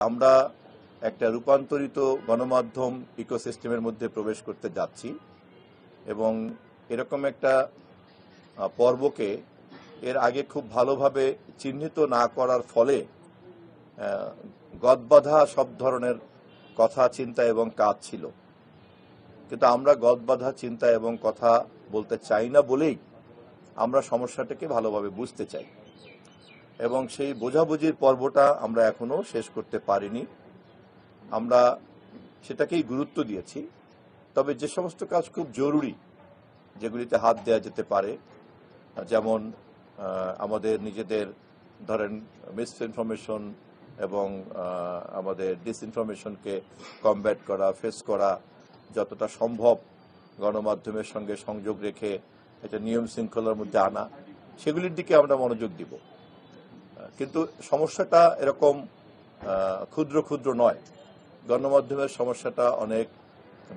আমরা একটা রূপান্তরিত গণমাধ্যম ইকোসিস্টেমের মধ্যে প্রবেশ করতে যাচ্ছি এবং এরকম একটা পর্বকে এর আগে খুব ভালোভাবে চিহ্নিত না করার ফলে গদবাঁধা সব ধরনের কথা, চিন্তা এবং কাজ ছিল। কিন্তু আমরা গদবাঁধা চিন্তা এবং কথা বলতে চাই না বলেই আমরা সমস্যাটাকে ভালোভাবে বুঝতে চাই এবং সেই বোঝাবুঝির পর্বটা আমরা এখনো শেষ করতে পারিনি। আমরা সেটাকেই গুরুত্ব দিয়েছি। তবে যে সমস্ত কাজ খুব জরুরি, যেগুলিতে হাত দেওয়া যেতে পারে, যেমন আমাদের নিজেদের ধরেন মিসইনফরমেশন এবং আমাদের ডিসইনফরমেশনকে কমব্যাট করা, ফেস করা, যতটা সম্ভব গণমাধ্যমের সঙ্গে সংযোগ রেখে একটা নিয়ম শৃঙ্খলার মধ্যে আনা, সেগুলির দিকে আমরা মনোযোগ দিব। কিন্তু সমস্যাটা এরকম ক্ষুদ্র ক্ষুদ্র নয়। গণমাধ্যমের সমস্যাটা অনেক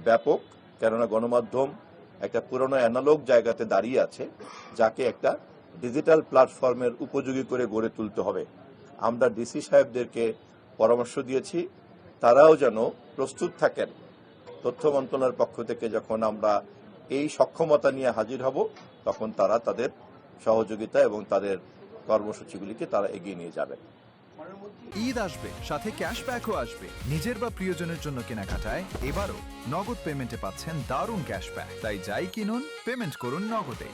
ব্যাপক, কেননা গণমাধ্যম একটা পুরনো অ্যানালগ জায়গাতে দাঁড়িয়ে আছে, যাকে একটা ডিজিটাল প্ল্যাটফর্মের উপযোগী করে গড়ে তুলতে হবে। আমরা ডিসি সাহেবদেরকে পরামর্শ দিয়েছি, তারাও যেন প্রস্তুত থাকেন তথ্য মন্ত্রণালয়ের পক্ষ থেকে যখন আমরা এই সক্ষমতা নিয়ে হাজির হব, তখন তারা তাদের সহযোগিতা এবং তাদের কর্মসূচিগুলিকে তারা এগিয়ে নিয়ে যাবেন। ঈদ আসবে, সাথে ক্যাশব্যাকও আসবে। নিজের বা প্রিয়জনের জন্য কেনাকাটায় এবারও নগদ পেমেন্টে পাচ্ছেন দারুণ ক্যাশব্যাক। তাই যাই কিনুন, পেমেন্ট করুন নগদে।